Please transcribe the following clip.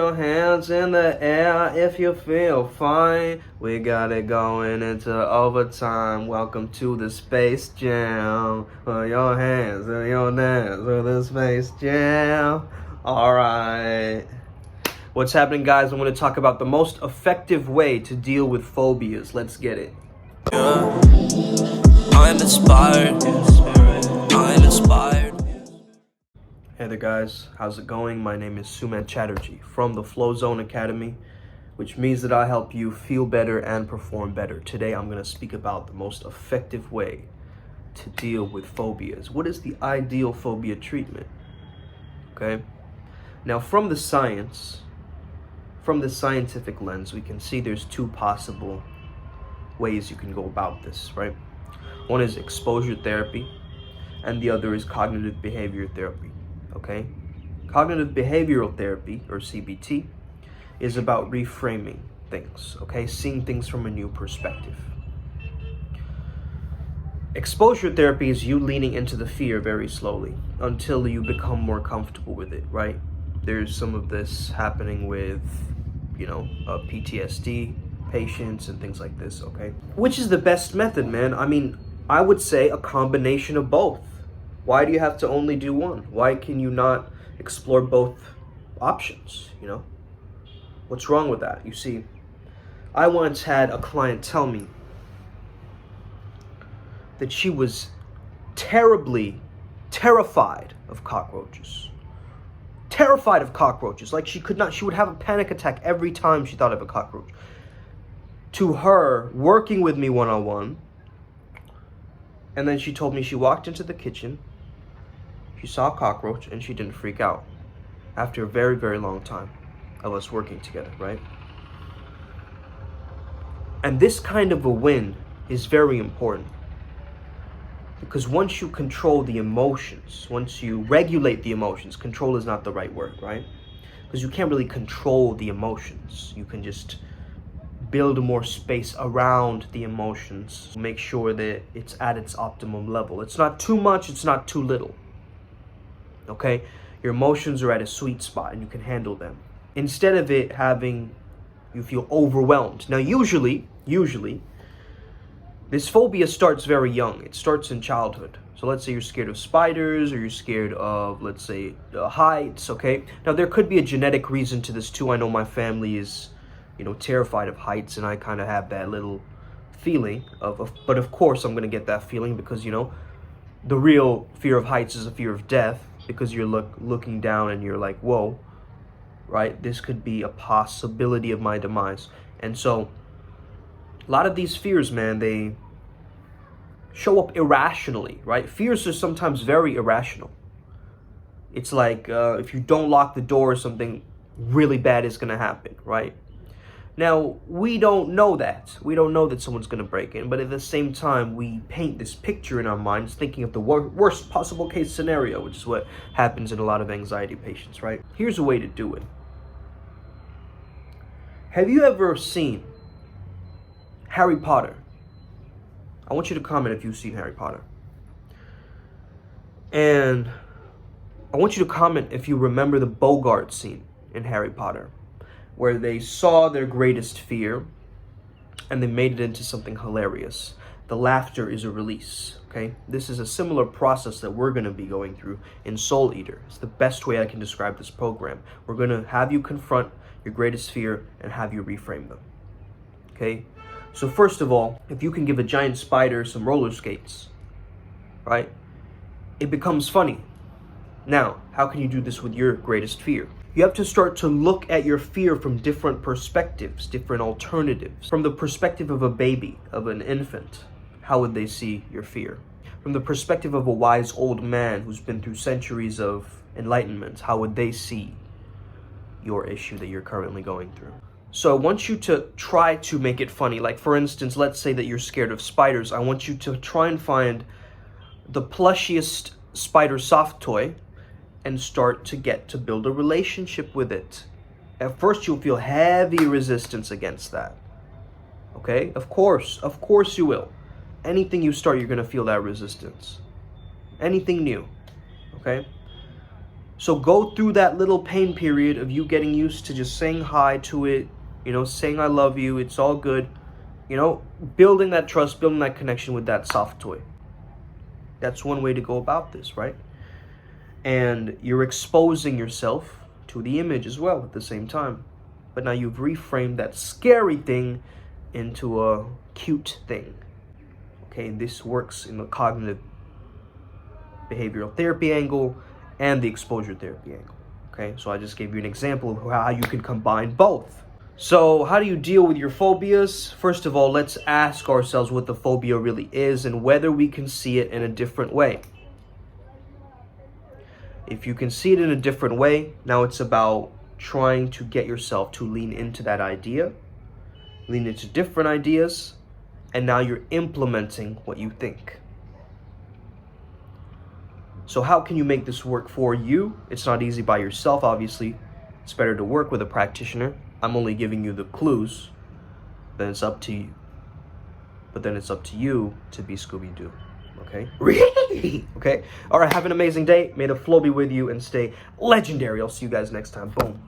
Your hands in the air if you feel fine. We got it going into overtime. Welcome to the Space Jam. Put your hands in your dance with the Space Jam. Alright. What's happening, guys? I'm going to talk about the most effective way to deal with phobias. Let's get it. I'm inspired. I'm inspired. Hey there, guys. How's it going? My name is Suman Chatterjee from the Flow Zone Academy, which means that I help you feel better and perform better. Today, I'm going to speak about the most effective way to deal with phobias. What is the ideal phobia treatment? Okay. Now, from the scientific lens, we can see there's two possible ways you can go about this, right? One is exposure therapy, and the other is cognitive behavior therapy. Okay, cognitive behavioral therapy, or CBT, is about reframing things, okay, seeing things from a new perspective. Exposure therapy is you leaning into the fear very slowly until you become more comfortable with it, right? There's some of this happening with, PTSD patients and things like this, okay? Which is the best method, man? I mean, I would say a combination of both. Why do you have to only do one? Why can you not explore both options, What's wrong with that? You see, I once had a client tell me that she was terrified of cockroaches. Terrified of cockroaches. Like she would have a panic attack every time she thought of a cockroach. To her, working with me one-on-one, and then she told me she walked into the kitchen, she saw a cockroach, and she didn't freak out after a very, very long time of us working together, right? And this kind of a win is very important, because once you control the emotions, once you regulate the emotions, control is not the right word, right? Because you can't really control the emotions. You can just build more space around the emotions, make sure that it's at its optimum level. It's not too much, it's not too little. Okay? Your emotions are at a sweet spot and you can handle them. Instead of it having you feel overwhelmed. Now, usually, this phobia starts very young. It starts in childhood. So let's say you're scared of spiders, or you're scared of, let's say, heights, okay? Now, there could be a genetic reason to this too. I know my family is, terrified of heights, and I kind of have that little feeling but of course I'm going to get that feeling because, the real fear of heights is a fear of death, because you're looking down and you're like, whoa, right? This could be a possibility of my demise. And so a lot of these fears, man, they show up irrationally, right? Fears are sometimes very irrational. It's like if you don't lock the door, something really bad is going to happen, right? Now, we don't know that. We don't know that someone's going to break in, but at the same time, we paint this picture in our minds, thinking of the worst possible case scenario, which is what happens in a lot of anxiety patients, right? Here's a way to do it. Have you ever seen Harry Potter? I want you to comment if you've seen Harry Potter. And I want you to comment if you remember the Bogart scene in Harry Potter, where they saw their greatest fear and they made it into something hilarious. The laughter is a release, okay? This is a similar process that we're going to be going through in Soul Eater. It's the best way I can describe this program. We're going to have you confront your greatest fear and have you reframe them, okay? So first of all, if you can give a giant spider some roller skates, right, it becomes funny. Now, how can you do this with your greatest fear? You have to start to look at your fear from different perspectives, different alternatives. From the perspective of a baby, of an infant, how would they see your fear? From the perspective of a wise old man who's been through centuries of enlightenment, how would they see your issue that you're currently going through? So I want you to try to make it funny. Like, for instance, let's say that you're scared of spiders. I want you to try and find the plushiest spider soft toy and start to get to build a relationship with it. At first, you'll feel heavy resistance against that. Okay? Of course you will. Anything you start, you're going to feel that resistance. Anything new. Okay? So go through that little pain period of you getting used to just saying hi to it, saying I love you, it's all good, building that trust, building that connection with that soft toy. That's one way to go about this, right? And you're exposing yourself to the image as well at the same time. But now you've reframed that scary thing into a cute thing. Okay, this works in the cognitive behavioral therapy angle and the exposure therapy angle. Okay, so I just gave you an example of how you can combine both. So how do you deal with your phobias? First of all, let's ask ourselves what the phobia really is and whether we can see it in a different way. If you can see it in a different way, now it's about trying to get yourself to lean into that idea, lean into different ideas, and now you're implementing what you think. So how can you make this work for you? It's not easy by yourself, obviously. It's better to work with a practitioner. I'm only giving you the clues. Then it's up to you. But then it's up to you to be Scooby-Doo. Okay? Really? Okay? All right, have an amazing day. May the flow be with you and stay legendary. I'll see you guys next time. Boom.